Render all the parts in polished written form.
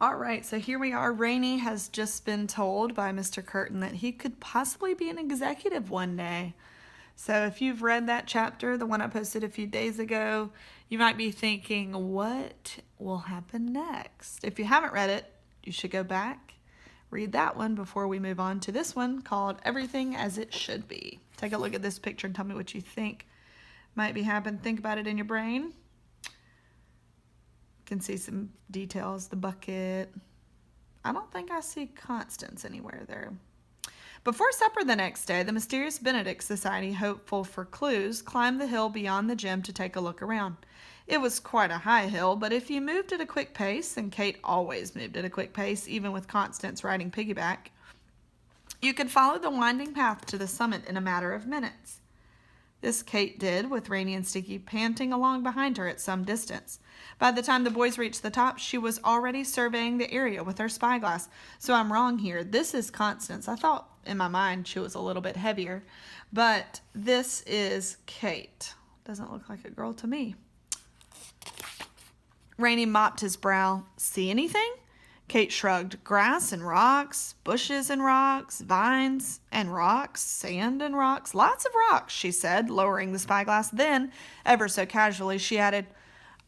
All right, so here we are. Rainey has just been told by Mr. Curtin that he could possibly be an executive one day. So if you've read that chapter, the one I posted a few days ago, you might be thinking, what will happen next? If you haven't read it, you should go back, read that one before we move on to this one called Everything as It Should Be. Take a look at this picture and tell me what you think might be happening. Think about it in your brain. Can see some details, the bucket. I don't think I see Constance anywhere there. Before supper the next day, the mysterious Benedict Society, hopeful for clues, climbed the hill beyond the gym to take a look around. It was quite a high hill, but if you moved at a quick pace, and Kate always moved at a quick pace, even with Constance riding piggyback, you could follow the winding path to the summit in a matter of minutes. This Kate did, with Rainey and Sticky panting along behind her at some distance. By the time the boys reached the top, she was already surveying the area with her spyglass. So I'm wrong here. This is Constance. I thought in my mind she was a little bit heavier, but this is Kate. Doesn't look like a girl to me. Rainey mopped his brow. See anything? Kate shrugged. Grass and rocks, bushes and rocks, vines and rocks, sand and rocks. Lots of rocks, she said, lowering the spyglass. Then, ever so casually, she added,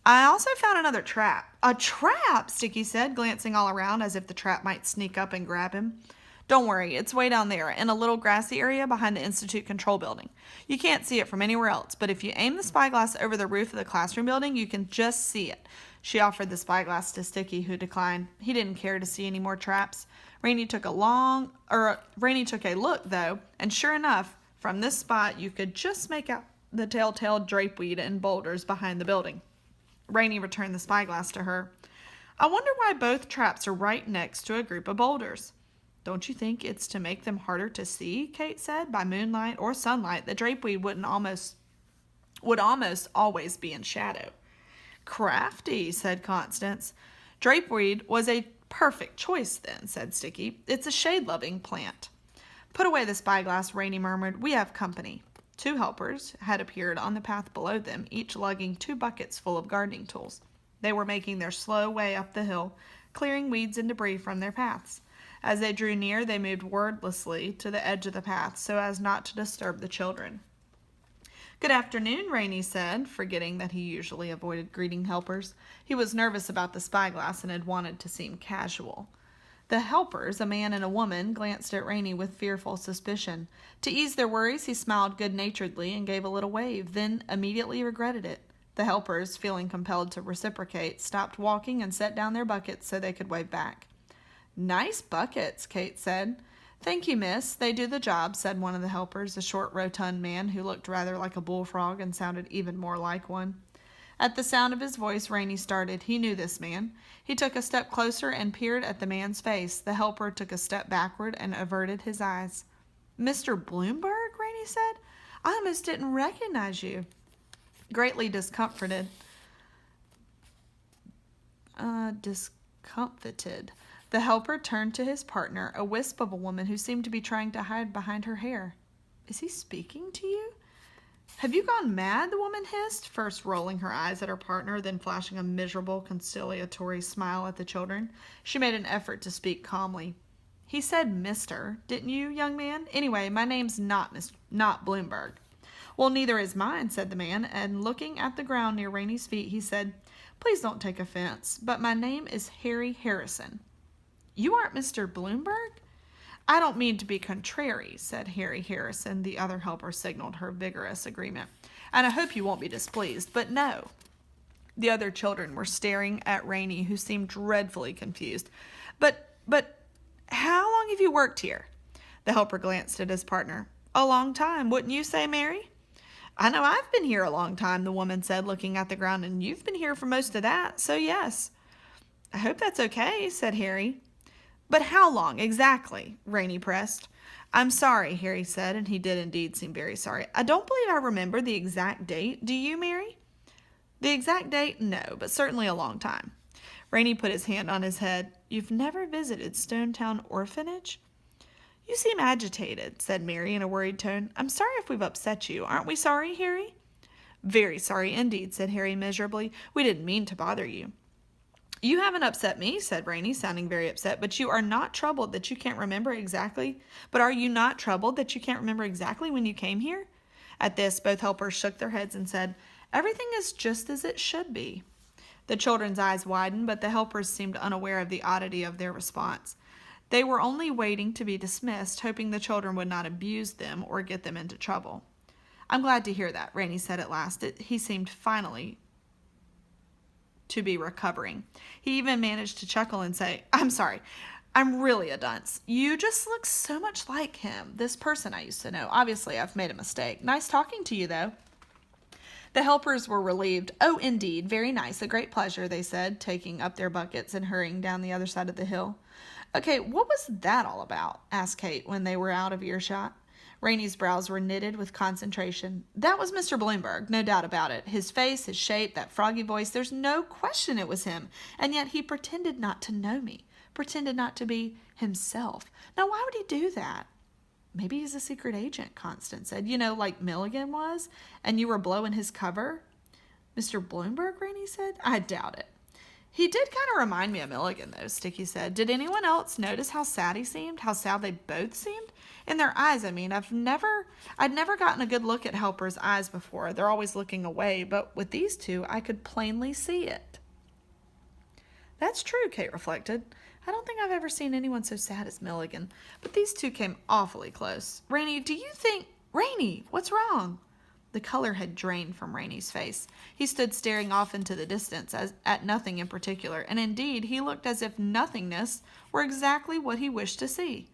I also found another trap. A trap, Sticky said, glancing all around as if the trap might sneak up and grab him. Don't worry, it's way down there, in a little grassy area behind the Institute Control Building. You can't see it from anywhere else, but if you aim the spyglass over the roof of the classroom building, you can just see it. She offered the spyglass to Sticky, who declined. He didn't care to see any more traps. Rainey took a look, though, and sure enough, from this spot, you could just make out the telltale drapeweed and boulders behind the building. Rainey returned the spyglass to her. I wonder why both traps are right next to a group of boulders. Don't you think it's to make them harder to see? Kate said. By moonlight or sunlight, the drapeweed would almost always be in shadow. Crafty, said Constance. Drapeweed was a perfect choice then, said Sticky. It's a shade-loving plant. Put away the spyglass, Rainey murmured. We have company. 2 helpers had appeared on the path below them, each lugging 2 buckets full of gardening tools. They were making their slow way up the hill, clearing weeds and debris from their paths. As they drew near, they moved wordlessly to the edge of the path so as not to disturb the children. Good afternoon, Rainey said, forgetting that he usually avoided greeting helpers. He was nervous about the spyglass and had wanted to seem casual. The helpers, a man and a woman, glanced at Rainey with fearful suspicion. To ease their worries, he smiled good-naturedly and gave a little wave, then immediately regretted it. The helpers, feeling compelled to reciprocate, stopped walking and set down their buckets so they could wave back. Nice buckets, Kate said. Thank you, miss. They do the job, said one of the helpers, a short, rotund man who looked rather like a bullfrog and sounded even more like one. At the sound of his voice, Rainey started. He knew this man. He took a step closer and peered at the man's face. The helper took a step backward and averted his eyes. Mr. Bloomberg, Rainey said. I almost didn't recognize you. Greatly discomfited, the helper turned to his partner, a wisp of a woman who seemed to be trying to hide behind her hair. Is he speaking to you? Have you gone mad? The woman hissed, first rolling her eyes at her partner, then flashing a miserable, conciliatory smile at the children. She made an effort to speak calmly. He said Mr., didn't you, young man? Anyway, my name's not Bloomberg. Well, neither is mine, said the man, and looking at the ground near Rainey's feet, he said, Please don't take offense, but my name is Harry Harrison. You aren't Mr. Bloomberg? I don't mean to be contrary, said Harry Harrison. The other helper signaled her vigorous agreement. And I hope you won't be displeased, but no. The other children were staring at Rainey, who seemed dreadfully confused. But how long have you worked here? The helper glanced at his partner. A long time, wouldn't you say, Mary? I know I've been here a long time, the woman said, looking at the ground, and you've been here for most of that, so yes. I hope that's okay, said Harry. But how long, exactly? Rainey pressed. I'm sorry, Harry said, and he did indeed seem very sorry. I don't believe I remember the exact date. Do you, Mary? The exact date? No, but certainly a long time. Rainey put his hand on his head. You've never visited Stonetown Orphanage? You seem agitated, said Mary in a worried tone. I'm sorry if we've upset you. Aren't we sorry, Harry? Very sorry indeed, said Harry miserably. We didn't mean to bother you. You haven't upset me, said Rainey, sounding very upset, but you are not troubled that you can't remember exactly. But are you not troubled that you can't remember exactly when you came here? At this, both helpers shook their heads and said, Everything is just as it should be. The children's eyes widened, but the helpers seemed unaware of the oddity of their response. They were only waiting to be dismissed, hoping the children would not abuse them or get them into trouble. I'm glad to hear that, Rainey said at last. He seemed finally to be recovering. He even managed to chuckle and say, I'm sorry, I'm really a dunce. You just look so much like him, this person I used to know. Obviously, I've made a mistake. Nice talking to you, though. The helpers were relieved. Oh, indeed, very nice, a great pleasure, they said, taking up their buckets and hurrying down the other side of the hill. Okay, what was that all about? Asked Kate when they were out of earshot. Rainey's brows were knitted with concentration. That was Mr. Bloomberg, no doubt about it. His face, his shape, that froggy voice, there's no question it was him. And yet he pretended not to know me, pretended not to be himself. Now, why would he do that? Maybe he's a secret agent, Constance said. You know, like Milligan was, and you were blowing his cover? Mr. Bloomberg, Rainey said. I doubt it. He did kind of remind me of Milligan, though, Sticky said. Did anyone else notice how sad he seemed? How sad they both seemed? In their eyes, I mean. I'd never gotten a good look at Helper's eyes before. They're always looking away, but with these two, I could plainly see it. That's true, Kate reflected. I don't think I've ever seen anyone so sad as Milligan, but these two came awfully close. Rainey, do you think... Rainey, what's wrong? The color had drained from Rainey's face. He stood staring off into the distance at nothing in particular, and indeed he looked as if nothingness were exactly what he wished to see.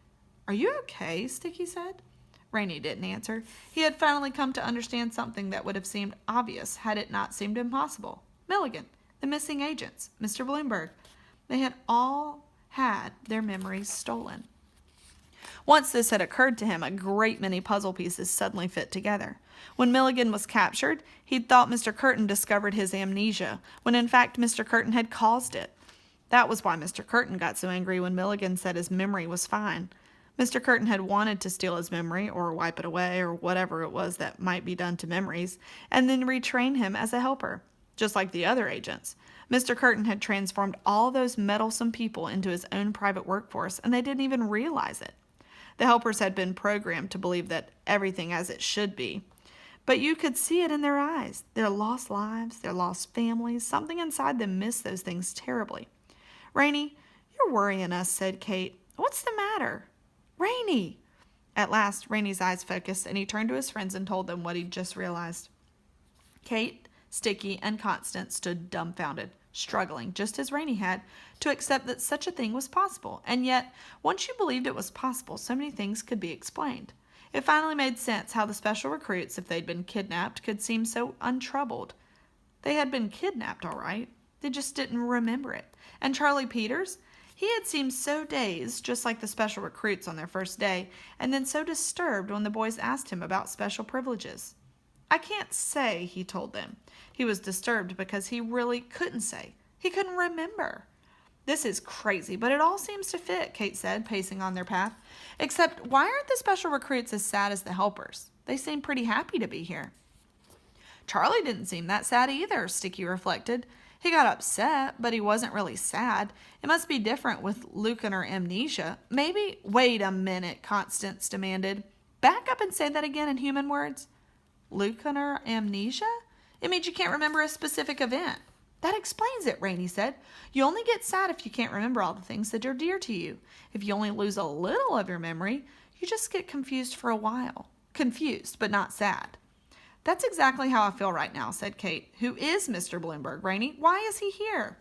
Are you okay? Sticky said. Rainey didn't answer. He had finally come to understand something that would have seemed obvious had it not seemed impossible. Milligan, the missing agents, Mr. Bloomberg. They had all had their memories stolen. Once this had occurred to him, a great many puzzle pieces suddenly fit together. When Milligan was captured, he'd thought Mr. Curtin discovered his amnesia, when in fact Mr. Curtin had caused it. That was why Mr. Curtin got so angry when Milligan said his memory was fine. Mr. Curtin had wanted to steal his memory, or wipe it away, or whatever it was that might be done to memories, and then retrain him as a helper, just like the other agents. Mr. Curtin had transformed all those meddlesome people into his own private workforce, and they didn't even realize it. The helpers had been programmed to believe that everything as it should be. But you could see it in their eyes. Their lost lives, their lost families, something inside them missed those things terribly. Rainey, you're worrying us, said Kate. What's the matter? Rainey! At last, Rainey's eyes focused, and he turned to his friends and told them what he'd just realized. Kate, Sticky, and Constance stood dumbfounded, struggling, just as Rainey had, to accept that such a thing was possible. And yet, once you believed it was possible, so many things could be explained. It finally made sense how the special recruits, if they'd been kidnapped, could seem so untroubled. They had been kidnapped, all right. They just didn't remember it. And Charlie Peters? He had seemed so dazed, just like the special recruits on their first day, and then so disturbed when the boys asked him about special privileges. I can't say, he told them. He was disturbed because he really couldn't say. He couldn't remember. This is crazy, but it all seems to fit, Kate said, pacing on their path. Except, why aren't the special recruits as sad as the helpers? They seem pretty happy to be here. Charlie didn't seem that sad either, Sticky reflected. He got upset, but he wasn't really sad. It must be different with leukemia amnesia. Maybe... Wait a minute, Constance demanded. Back up and say that again in human words. Leukemia amnesia? It means you can't remember a specific event. That explains it, Rainey said. You only get sad if you can't remember all the things that are dear to you. If you only lose a little of your memory, you just get confused for a while. Confused, but not sad. That's exactly how I feel right now, said Kate. Who is Mr. Bloomberg, Rainey? Why is he here?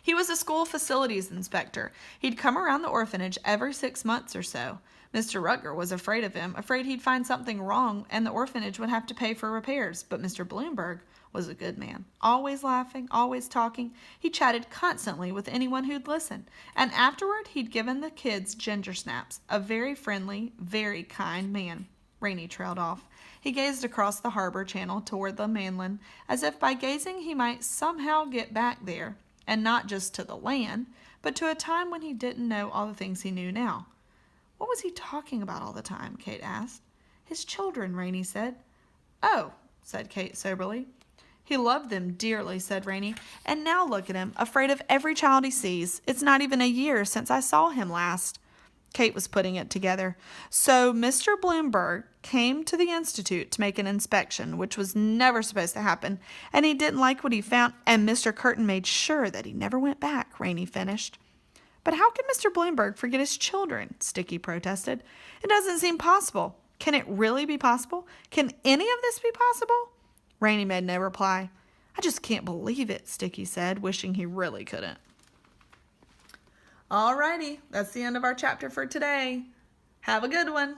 He was a school facilities inspector. He'd come around the orphanage every 6 months or so. Mr. Rutger was afraid of him, afraid he'd find something wrong and the orphanage would have to pay for repairs. But Mr. Bloomberg was a good man, always laughing, always talking. He chatted constantly with anyone who'd listen. And afterward, he'd given the kids ginger snaps. A very friendly, very kind man. Rainey trailed off. He gazed across the harbor channel toward the mainland, as if by gazing he might somehow get back there, and not just to the land, but to a time when he didn't know all the things he knew now. What was he talking about all the time? Kate asked. His children, Rainey said. Oh, said Kate soberly. He loved them dearly, said Rainey. And now look at him, afraid of every child he sees. It's not even a year since I saw him last. Kate was putting it together. So Mr. Bloomberg came to the Institute to make an inspection, which was never supposed to happen, and he didn't like what he found, and Mr. Curtin made sure that he never went back, Rainey finished. But how can Mr. Bloomberg forget his children? Sticky protested. It doesn't seem possible. Can it really be possible? Can any of this be possible? Rainey made no reply. I just can't believe it, Sticky said, wishing he really couldn't. Alrighty, that's the end of our chapter for today. Have a good one.